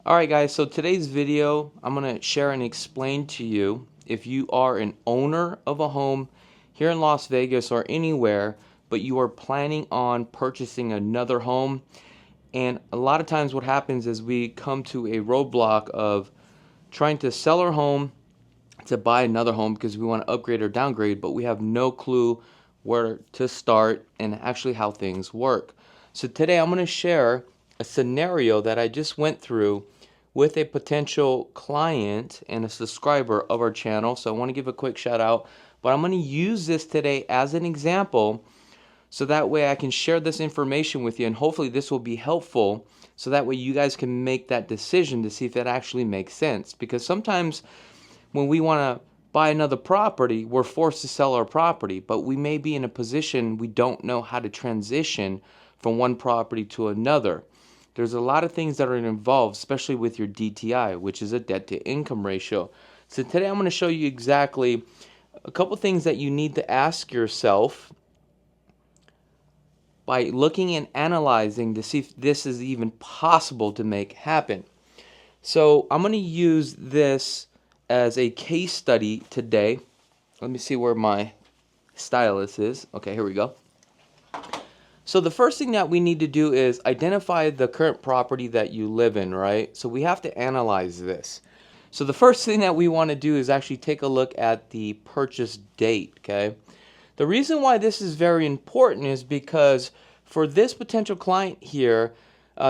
Alright guys, so today's video I'm going to share and explain to you if you are an owner of a home here in Las Vegas or anywhere, but you are planning on purchasing another home. And a lot of times what happens is we come to a roadblock of trying to sell our home to buy another home because we want to upgrade or downgrade, but we have no clue where to start and actually how things work. So today I'm going to share a scenario that I just went through with a potential client and a subscriber of our channel. So I want to give a quick shout out, but I'm going to use this today as an example so that way I can share this information with you, and hopefully this will be helpful so that way you guys can make that decision to see if it actually makes sense. Because sometimes when we want to buy another property, we're forced to sell our property, but we may be in a position we don't know how to transition from one property to another. There's a lot of things that are involved, especially with your DTI, which is a debt to income ratio. So today I'm going to show you exactly a couple things that you need to ask yourself by looking and analyzing to see if this is even possible to make happen. So I'm going to use this as a case study today. Let me see where my stylus is. Okay, here we go. So the first thing that we need to do is identify the current property that you live in, right? So we have to analyze this. So the first thing that we want to do is actually take a look at the purchase date, okay? The reason why this is very important is because for this potential client here,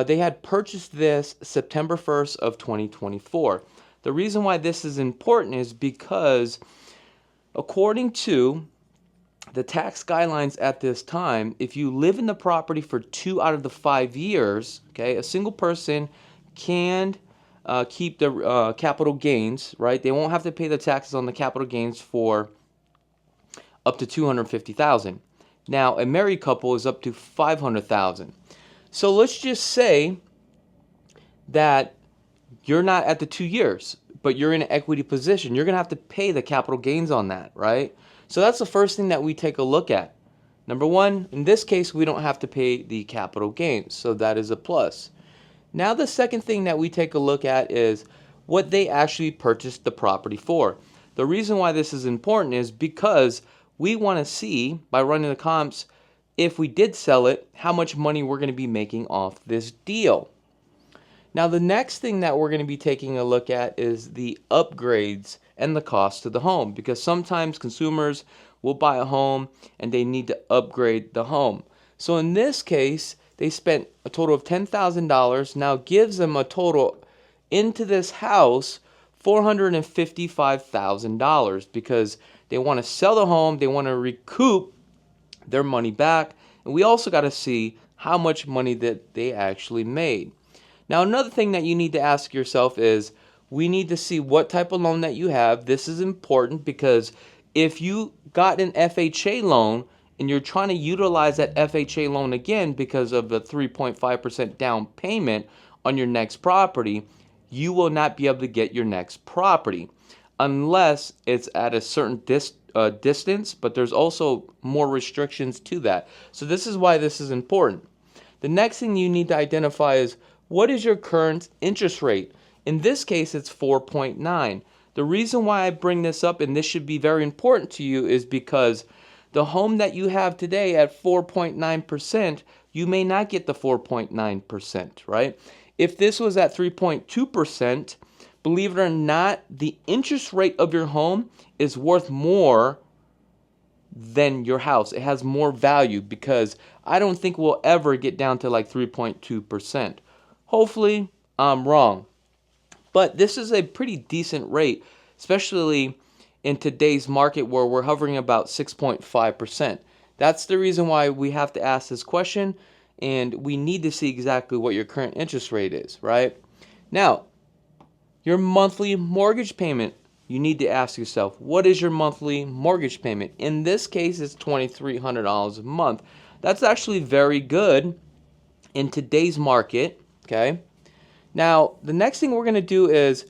they had purchased this September 1st of 2024. The reason why this is important is because according to the tax guidelines at this time, if you live in the property for 2 out of the 5 years, okay, a single person can keep the capital gains, right? They won't have to pay the taxes on the capital gains for up to $250,000. Now, a married couple is up to $500,000. So let's just say that you're not at the 2 years, but you're in an equity position. You're going to have to pay the capital gains on that, right? So that's the first thing that we take a look at. Number one, in this case, we don't have to pay the capital gains, so that is a plus. Now the second thing that we take a look at is what they actually purchased the property for. The reason why this is important is because we want to see, by running the comps, if we did sell it, how much money we're going to be making off this deal. Now the next thing that we're going to be taking a look at is the upgrades and the cost to the home, because sometimes consumers will buy a home and they need to upgrade the home. So in this case, they spent a total of $10,000. Now gives them a total into this house $455,000 because they want to sell the home, they want to recoup their money back, and we also got to see how much money that they actually made. Now another thing that you need to ask yourself is, we need to see what type of loan that you have. This is important because if you got an FHA loan and you're trying to utilize that FHA loan again because of the 3.5% down payment on your next property, you will not be able to get your next property unless it's at a certain distance, but there's also more restrictions to that. So this is why this is important. The next thing you need to identify is, what is your current interest rate? In this case, it's 4.9. The reason why I bring this up, and this should be very important to you, is because the home that you have today at 4.9%, you may not get the 4.9%, right? If this was at 3.2%, believe it or not, the interest rate of your home is worth more than your house. It has more value because I don't think we'll ever get down to like 3.2%. Hopefully, I'm wrong. But this is a pretty decent rate, especially in today's market where we're hovering about 6.5%. That's the reason why we have to ask this question, and we need to see exactly what your current interest rate is, right? Now, your monthly mortgage payment, you need to ask yourself, what is your monthly mortgage payment? In this case, it's $2,300 a month. That's actually very good in today's market, okay? Now, the next thing we're going to do is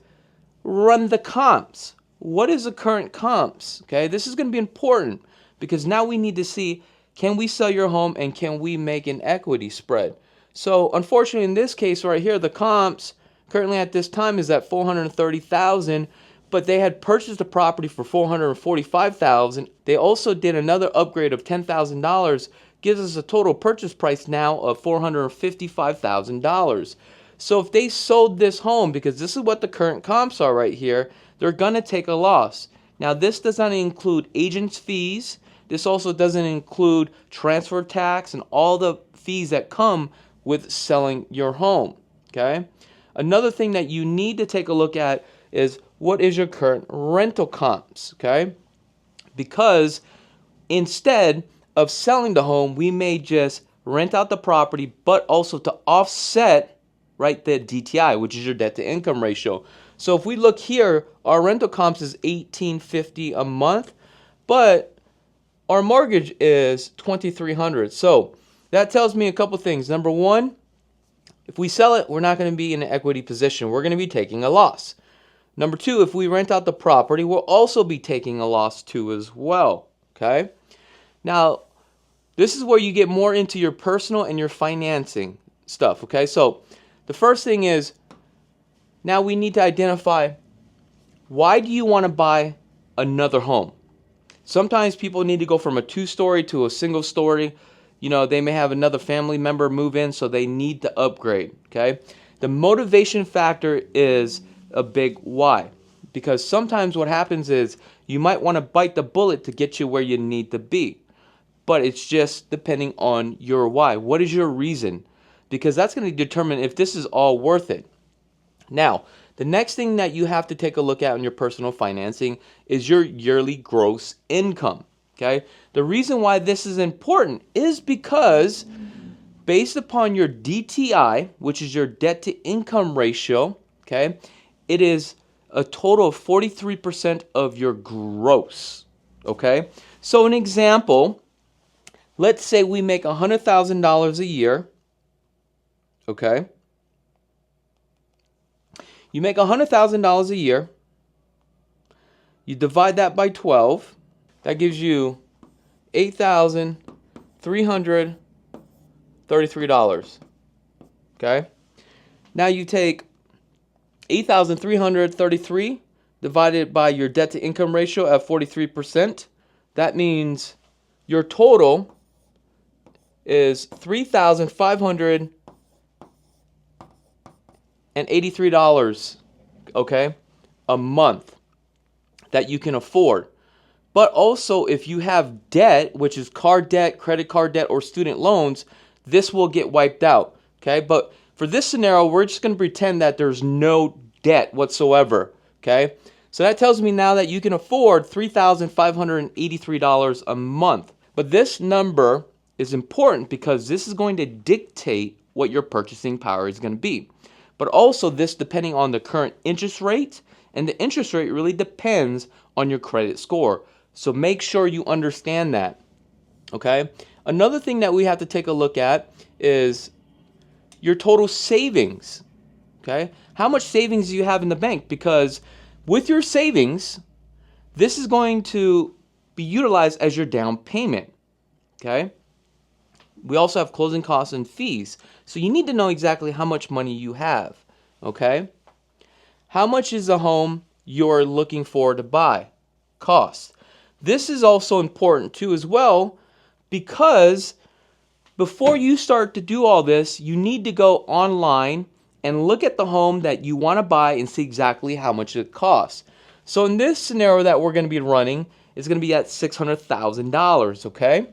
run the comps. What is the current comps? Okay, this is going to be important because now we need to see, can we sell your home and can we make an equity spread? So, unfortunately, in this case right here, the comps currently at this time is at $430,000, but they had purchased the property for $445,000. They also did another upgrade of $10,000, gives us a total purchase price now of $455,000. So if they sold this home, because this is what the current comps are right here, they're going to take a loss. Now this does not include agent's fees. This also doesn't include transfer tax and all the fees that come with selling your home. Okay? Another thing that you need to take a look at is what is your current rental comps. Okay? Because instead of selling the home, we may just rent out the property, but also to offset, right, the DTI, which is your debt to income ratio. So if we look here, our rental comps is $1,850 a month, but our mortgage is $2,300. So that tells me a couple things. Number one, if we sell it, we're not going to be in an equity position. We're going to be taking a loss. Number two, if we rent out the property, we'll also be taking a loss too as well. Okay? Now, this is where you get more into your personal and your financing stuff. Okay? So the first thing is, now we need to identify, why do you want to buy another home? Sometimes people need to go from a 2-story to a single story. You know, they may have another family member move in, so they need to upgrade. Okay? The motivation factor is a big why. Because sometimes what happens is you might want to bite the bullet to get you where you need to be. But it's just depending on your why. What is your reason? Because that's going to determine if this is all worth it. Now, the next thing that you have to take a look at in your personal financing is your yearly gross income. Okay? The reason why this is important is because based upon your DTI, which is your debt to income ratio, okay, it is a total of 43% of your gross. Okay? So an example, let's say we make $100,000 a year. Okay? You make $100,000 a year. You divide that by 12. That gives you $8,333. Okay? Now you take $8,333 divided by your debt to income ratio at 43%. That means your total is $3,583, okay, a month that you can afford. But also, if you have debt, which is car debt, credit card debt, or student loans, this will get wiped out, okay? But for this scenario, we're just going to pretend that there's no debt whatsoever, okay? So that tells me now that you can afford $3,583 a month. But this number is important because this is going to dictate what your purchasing power is going to be. But also this depending on the current interest rate, and the interest rate really depends on your credit score. So make sure you understand that, okay? Another thing that we have to take a look at is your total savings, okay? How much savings do you have in the bank? Because with your savings, this is going to be utilized as your down payment, okay? We also have closing costs and fees. So you need to know exactly how much money you have, okay? How much is the home you're looking for to buy? Cost. This is also important too as well, because before you start to do all this, you need to go online and look at the home that you want to buy and see exactly how much it costs. So in this scenario that we're going to be running, it's going to be at $600,000, okay?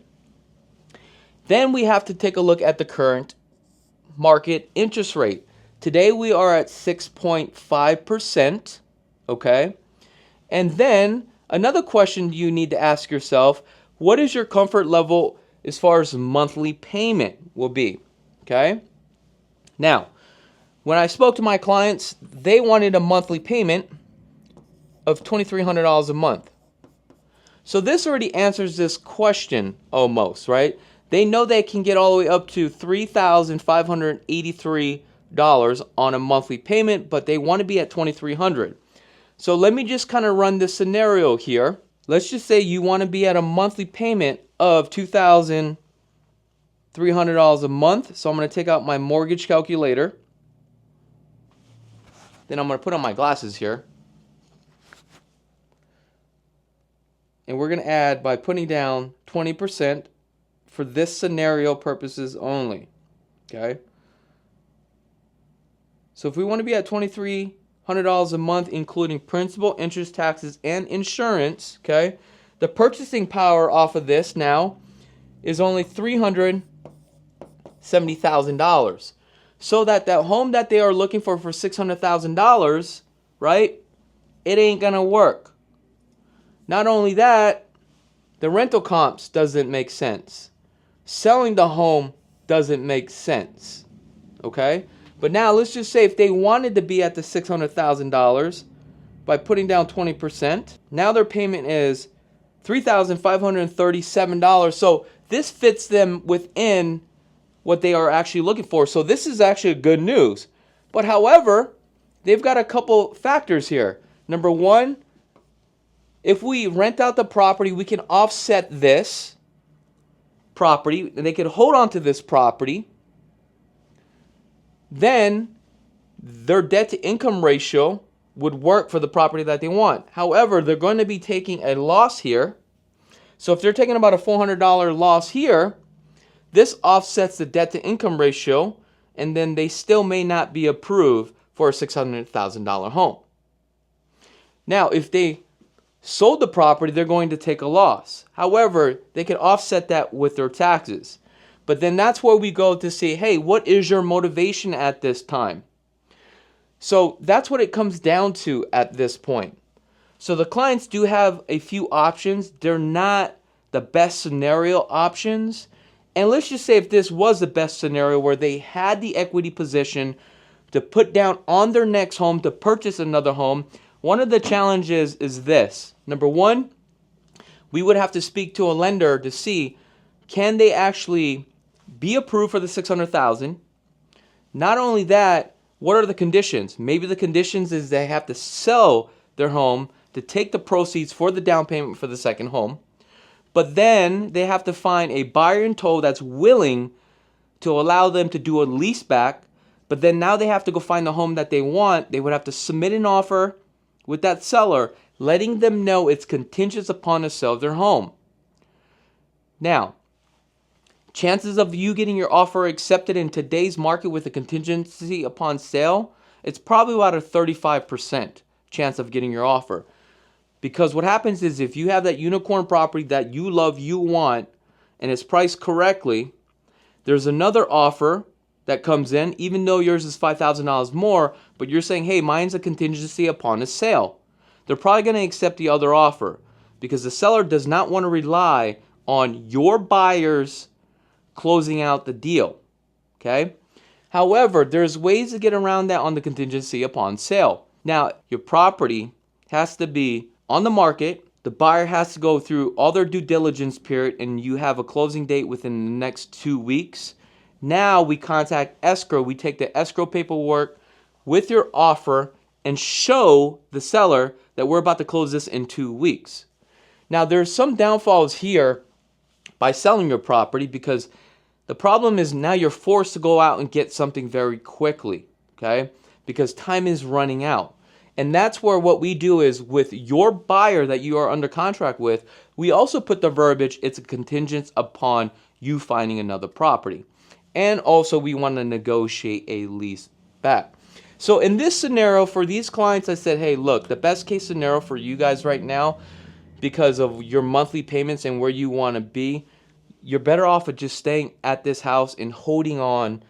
Then we have to take a look at the current market interest rate. Today we are at 6.5%, okay? And then another question you need to ask yourself, what is your comfort level as far as monthly payment will be, okay? Now, when I spoke to my clients, they wanted a monthly payment of $2,300 a month. So this already answers this question almost, right? They know they can get all the way up to $3,583 on a monthly payment, but they want to be at $2,300. So let me just kind of run this scenario here. Let's just say you want to be at a monthly payment of $2,300 a month. So I'm going to take out my mortgage calculator. Then I'm going to put on my glasses here. And we're going to add by putting down 20% for this scenario purposes only. Okay? So if we want to be at $2,300 a month, including principal, interest, taxes, and insurance, okay, the purchasing power off of this now is only $370,000. So that home that they are looking for $600,000, right, it ain't going to work. Not only that, the rental comps doesn't make sense. Selling the home doesn't make sense. Okay? But now let's just say if they wanted to be at the $600,000 by putting down 20%, now their payment is $3,537. So this fits them within what they are actually looking for. So this is actually good news. But however, they've got a couple factors here. Number one, if we rent out the property, we can offset this property, and they can hold on to this property. Then their debt to income ratio would work for the property that they want. However, they're going to be taking a loss here. So if they're taking about a $400 loss here, this offsets the debt to income ratio, and then they still may not be approved for a $600,000 home. Now, if they sold the property, they're going to take a loss. However, they can offset that with their taxes. But then that's where we go to say, hey, what is your motivation at this time? So that's what it comes down to at this point. So the clients do have a few options. They're not the best scenario options. And let's just say if this was the best scenario where they had the equity position to put down on their next home to purchase another home, one of the challenges is this. Number one, we would have to speak to a lender to see, can they actually be approved for the $600,000? Not only that, what are the conditions? Maybe the conditions is they have to sell their home to take the proceeds for the down payment for the second home. But then they have to find a buyer in tow that's willing to allow them to do a lease back. But then now they have to go find the home that they want. They would have to submit an offer with that seller, letting them know it's contingent upon the sale of their home. Now, chances of you getting your offer accepted in today's market with a contingency upon sale, it's probably about a 35% chance of getting your offer. Because what happens is if you have that unicorn property that you love, you want, and it's priced correctly, there's another offer that comes in, even though yours is $5,000 more, but you're saying, hey, mine's a contingency upon a sale. They're probably going to accept the other offer because the seller does not want to rely on your buyers closing out the deal. Okay? However, there's ways to get around that on the contingency upon sale. Now, your property has to be on the market. The buyer has to go through all their due diligence period, and you have a closing date within the next 2 weeks. Now we contact escrow. We take the escrow paperwork with your offer and show the seller that we're about to close this in 2 weeks. Now there's some downfalls here by selling your property because the problem is now you're forced to go out and get something very quickly, okay? Because time is running out. And that's where what we do is with your buyer that you are under contract with, we also put the verbiage, it's a contingent upon you finding another property. And also we want to negotiate a lease back. So in this scenario for these clients, I said, hey, look, the best case scenario for you guys right now, because of your monthly payments and where you want to be, you're better off of just staying at this house and holding on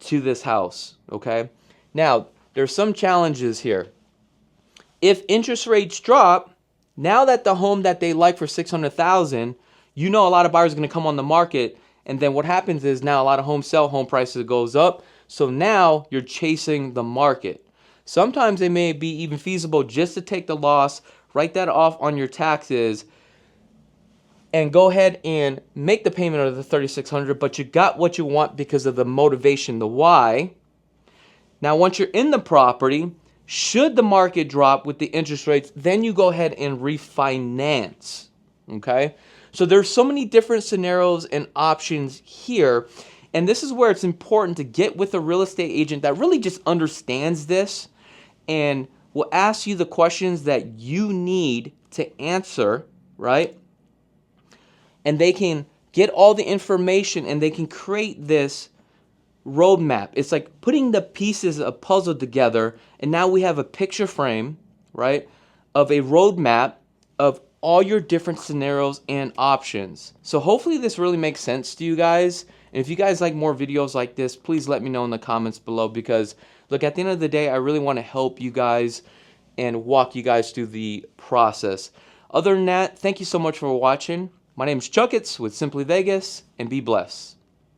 to this house, okay? Now, there's some challenges here. If interest rates drop, now that the home that they like for $600,000, you know a lot of buyers are going to come on the market, and then what happens is now a lot of homes sell, home prices goes up, so now you're chasing the market. Sometimes it may be even feasible just to take the loss, write that off on your taxes, and go ahead and make the payment of the $3,600, but you got what you want because of the motivation, the why. Now, once you're in the property, should the market drop with the interest rates, then you go ahead and refinance, okay? So there's so many different scenarios and options here, and this is where it's important to get with a real estate agent that really just understands this and will ask you the questions that you need to answer, right? And they can get all the information and they can create this roadmap. It's like putting the pieces of a puzzle together, and now we have a picture frame, right, of a roadmap of all your different scenarios and options. So hopefully this really makes sense to you guys. And if you guys like more videos like this, please let me know in the comments below, because look, at the end of the day, I really want to help you guys and walk you guys through the process. Other than that, thank you so much for watching. My name is Chakits with Simply Vegas, and be blessed.